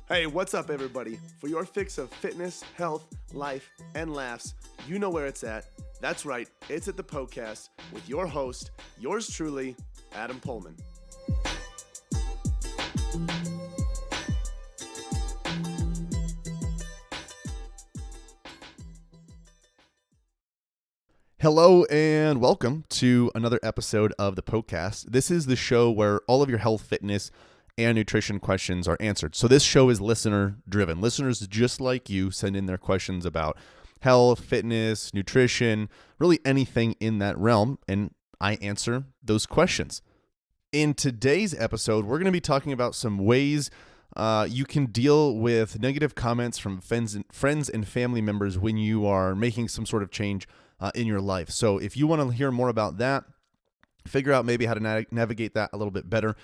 Hey, what's up, everybody? For your fix of fitness, health, life, and laughs, you know where it's at. That's right, it's at the Poecast with your host, yours truly, Adam Pullman. Hello and welcome to another episode of the Poecast. This is the show where all of your health, fitness, and nutrition questions are answered. So this show is listener driven. Listeners just like you send in their questions about health, fitness, nutrition, really anything in that realm, and I answer those questions. In today's episode, we're going to be talking about some ways you can deal with negative comments from friends and family members when you are making some sort of change in your life. So if you want to hear more about that, figure out maybe how to navigate that a little bit better,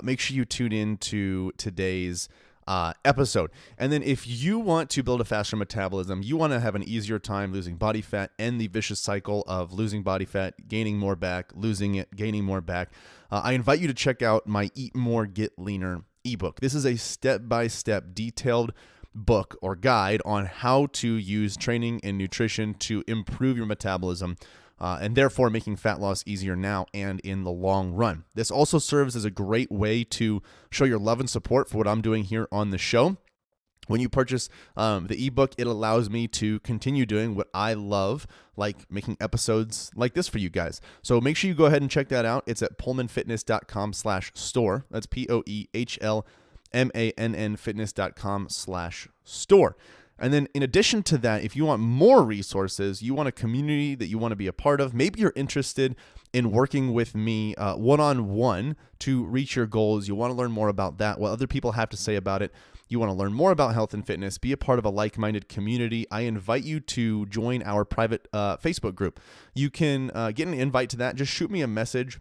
make sure you tune in to today's episode. And then if you want to build a faster metabolism, you want to have an easier time losing body fat and the vicious cycle of losing body fat, gaining more back, losing it, gaining more back, I invite you to check out my Eat More, Get Leaner ebook. This is a step-by-step detailed book or guide on how to use training and nutrition to improve your metabolism and therefore making fat loss easier now and in the long run. This also serves as a great way to show your love and support for what I'm doing here on the show. When you purchase the ebook, it allows me to continue doing what I love, like making episodes like this for you guys. So make sure you go ahead and check that out. It's at pullmanfitness.com/store. That's POEHLMANN fitness.com/store. And then in addition to that, if you want more resources, you want a community that you want to be a part of, maybe you're interested in working with me one-on-one to reach your goals. You want to learn more about that, what other people have to say about it. You want to learn more about health and fitness, be a part of a like-minded community. I invite you to join our private Facebook group. You can get an invite to that. Just shoot me a message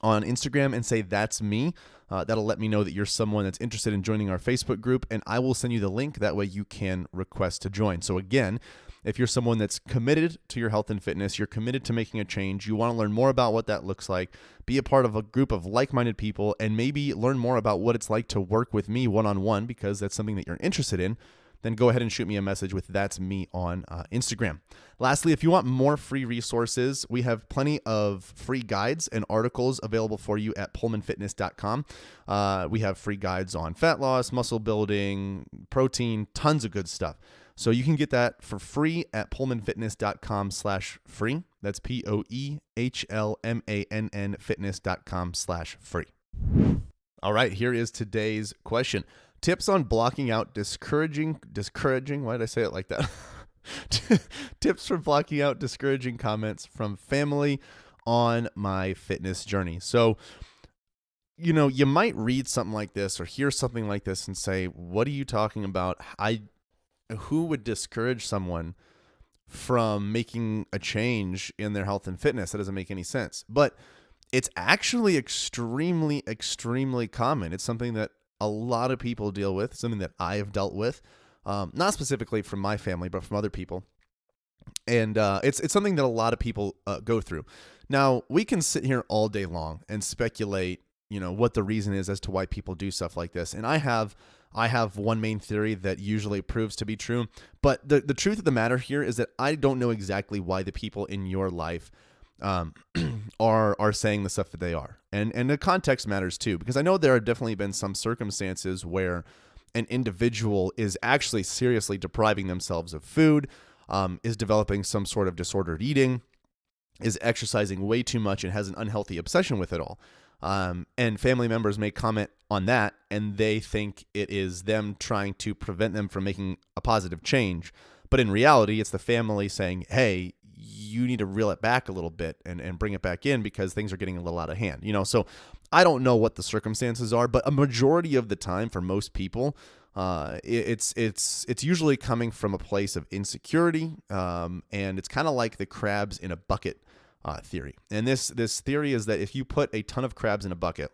on Instagram and say, that's me. That'll let me know that you're someone that's interested in joining our Facebook group, and I will send you the link. That way you can request to join. So again, if you're someone that's committed to your health and fitness, you're committed to making a change, you want to learn more about what that looks like, be a part of a group of like-minded people, and maybe learn more about what it's like to work with me one-on-one because that's something that you're interested in, then go ahead and shoot me a message with "that's me" on Instagram. Lastly, if you want more free resources, we have plenty of free guides and articles available for you at pullmanfitness.com. We have free guides on fat loss, muscle building, protein, tons of good stuff. So you can get that for free at pullmanfitness.com/free. That's POEHLMANN fitness.com/free. All right, here is today's question. Tips on blocking out discouraging, why did I say it like that? Tips for blocking out discouraging comments from family on my fitness journey. So, you might read something like this or hear something like this and say, what are you talking about? Who would discourage someone from making a change in their health and fitness? That doesn't make any sense. But it's actually extremely, extremely common. It's something that a lot of people deal with, something that I have dealt with, not specifically from my family, but from other people. And it's something that a lot of people go through. Now, we can sit here all day long and speculate, what the reason is as to why people do stuff like this. And I have one main theory that usually proves to be true. But the truth of the matter here is that I don't know exactly why the people in your life are saying the stuff that they are. And the context matters too, because I know there have definitely been some circumstances where an individual is actually seriously depriving themselves of food, is developing some sort of disordered eating, is exercising way too much and has an unhealthy obsession with it all. And family members may comment on that and they think it is them trying to prevent them from making a positive change. But in reality, it's the family saying, hey, you need to reel it back a little bit and bring it back in because things are getting a little out of hand. So I don't know what the circumstances are, but a majority of the time for most people, it's usually coming from a place of insecurity, and it's kind of like the crabs in a bucket theory. And this theory is that if you put a ton of crabs in a bucket,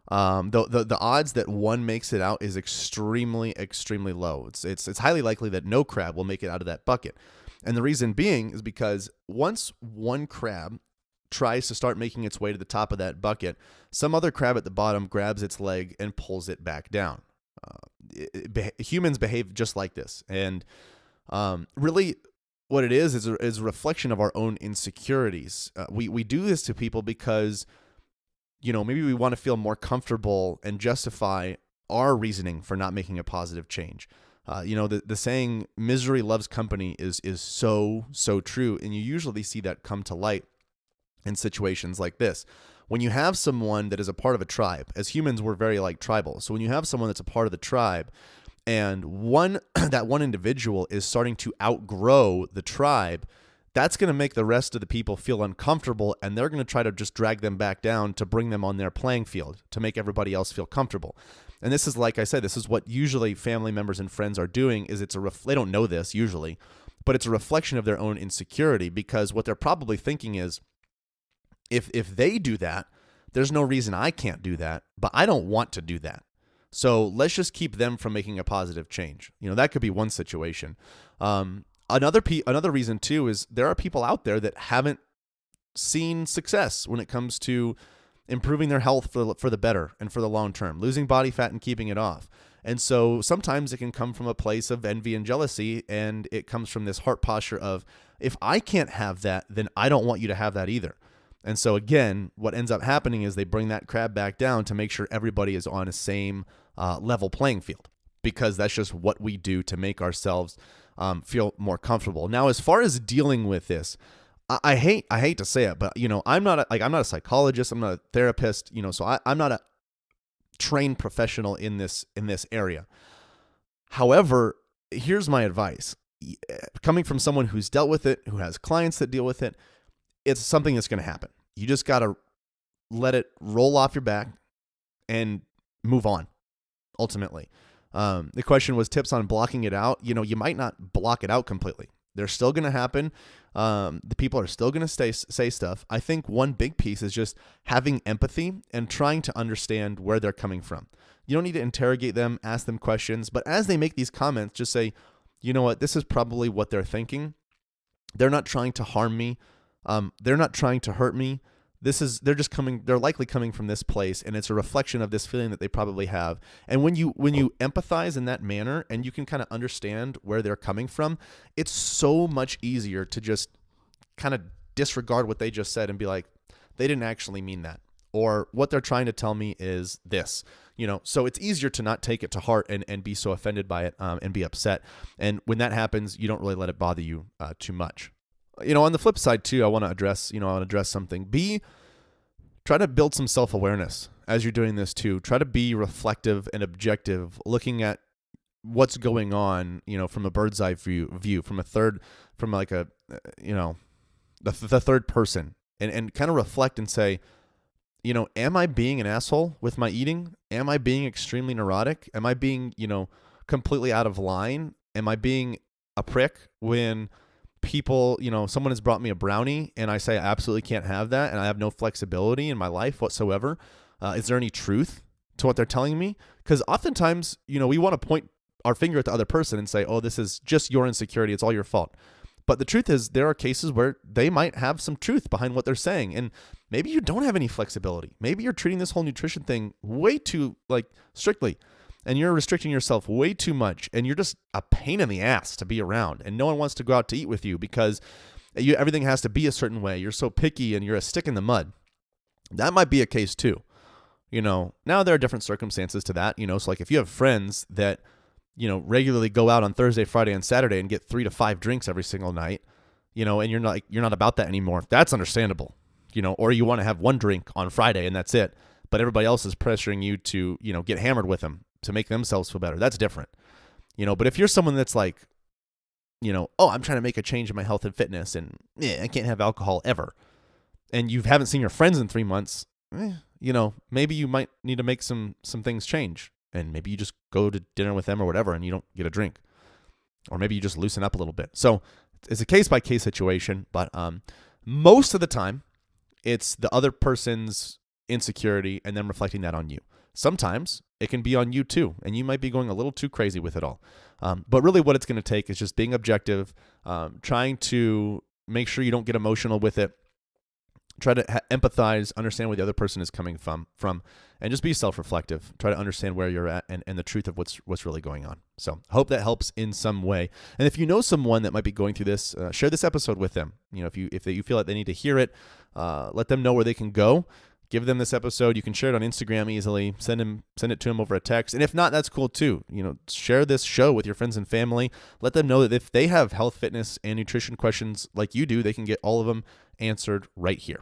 the odds that one makes it out is extremely, extremely low. It's highly likely that no crab will make it out of that bucket. And the reason being is because once one crab tries to start making its way to the top of that bucket, some other crab at the bottom grabs its leg and pulls it back down. humans behave just like this. And really what it is a reflection of our own insecurities. We do this to people because, maybe we want to feel more comfortable and justify our reasoning for not making a positive change. The saying misery loves company is so true. And you usually see that come to light in situations like this. When you have someone that is a part of a tribe, as humans, we're very tribal. So when you have someone that's a part of the tribe and that one individual is starting to outgrow the tribe, that's going to make the rest of the people feel uncomfortable, and they're going to try to just drag them back down to bring them on their playing field to make everybody else feel comfortable. And this is, like I said, this is what usually family members and friends are doing. Is they don't know this usually, but it's a reflection of their own insecurity, because what they're probably thinking is, if they do that, there's no reason I can't do that, but I don't want to do that. So let's just keep them from making a positive change. That could be one situation. Another reason too is there are people out there that haven't seen success when it comes to improving their health for the better and for the long term, losing body fat and keeping it off. And so sometimes it can come from a place of envy and jealousy, and it comes from this heart posture of, if I can't have that, then I don't want you to have that either. And so again, what ends up happening is they bring that crab back down to make sure everybody is on a same level playing field, because that's just what we do to make ourselves feel more comfortable. Now, as far as dealing with this, I hate to say it, but I'm not a psychologist, I'm not a therapist, so I'm not a trained professional in this area. However, here's my advice. Coming from someone who's dealt with it, who has clients that deal with it, it's something that's going to happen. You just got to let it roll off your back and move on, ultimately. The question was tips on blocking it out. You might not block it out completely. They're still going to happen. The people are still going to say stuff. I think one big piece is just having empathy and trying to understand where they're coming from. You don't need to interrogate them, ask them questions, but as they make these comments, just say, you know what, this is probably what they're thinking. They're not trying to harm me. They're not trying to hurt me. They're likely coming from this place, and it's a reflection of this feeling that they probably have. And when you empathize in that manner and you can kind of understand where they're coming from, it's so much easier to just kind of disregard what they just said and be like, they didn't actually mean that, or what they're trying to tell me is this. So it's easier to not take it to heart and be so offended by it and be upset. And when that happens, you don't really let it bother you too much. On the flip side too, I want to address something. Try to build some self-awareness as you're doing this too. Try to be reflective and objective, looking at what's going on, from a bird's eye view, from the third person, and kind of reflect and say, am I being an asshole with my eating? Am I being extremely neurotic? Am I being, completely out of line? Am I being a prick when people, someone has brought me a brownie and I say I absolutely can't have that and I have no flexibility in my life whatsoever? Is there any truth to what they're telling me? Because oftentimes, we want to point our finger at the other person and say, oh, this is just your insecurity. It's all your fault. But the truth is, there are cases where they might have some truth behind what they're saying. And maybe you don't have any flexibility. Maybe you're treating this whole nutrition thing way too strictly, and you're restricting yourself way too much, and you're just a pain in the ass to be around, and no one wants to go out to eat with you because everything has to be a certain way. You're so picky and you're a stick in the mud. That might be a case too. Now there are different circumstances to that, so if you have friends that, regularly go out on Thursday, Friday, and Saturday and get 3 to 5 drinks every single night, and you're not about that anymore, that's understandable, or you want to have one drink on Friday and that's it, but everybody else is pressuring you to, get hammered with them to make themselves feel better. That's different. But if you're someone that's like, oh, I'm trying to make a change in my health and fitness and I can't have alcohol ever, and you haven't seen your friends in 3 months, maybe you might need to make some things change, and maybe you just go to dinner with them or whatever and you don't get a drink, or maybe you just loosen up a little bit. So it's a case-by-case situation, but most of the time it's the other person's insecurity and them reflecting that on you. Sometimes it can be on you too, and you might be going a little too crazy with it all. But really what it's going to take is just being objective, trying to make sure you don't get emotional with it, try to empathize, understand where the other person is coming from, and just be self-reflective. Try to understand where you're at and the truth of what's really going on. So I hope that helps in some way. And if you know someone that might be going through this, share this episode with them. If you feel like they need to hear it, let them know where they can go. Give them this episode. You can share it on Instagram easily. Send it to them over a text. And if not, that's cool too. Share this show with your friends and family. Let them know that if they have health, fitness, and nutrition questions like you do, they can get all of them answered right here.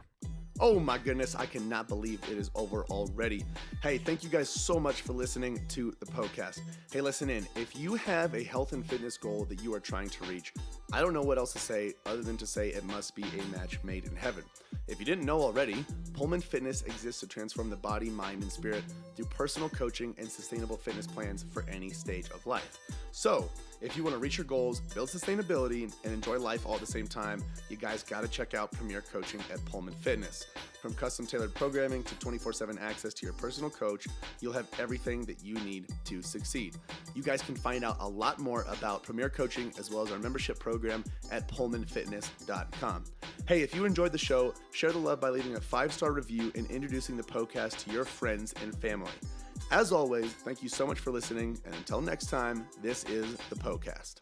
Oh my goodness, I cannot believe it is over already. Hey, thank you guys so much for listening to the Poecast. Hey, listen in. If you have a health and fitness goal that you are trying to reach, I don't know what else to say other than to say it must be a match made in heaven. If you didn't know already, Pullman Fitness exists to transform the body, mind, and spirit through personal coaching and sustainable fitness plans for any stage of life. So, if you want to reach your goals, build sustainability, and enjoy life all at the same time, you guys got to check out Premier Coaching at Pullman Fitness. From custom-tailored programming to 24/7 access to your personal coach, you'll have everything that you need to succeed. You guys can find out a lot more about Premier Coaching as well as our membership program at pullmanfitness.com. Hey, if you enjoyed the show, share the love by leaving a 5-star review and introducing the Poecast to your friends and family. As always, thank you so much for listening, and until next time, this is the Poecast.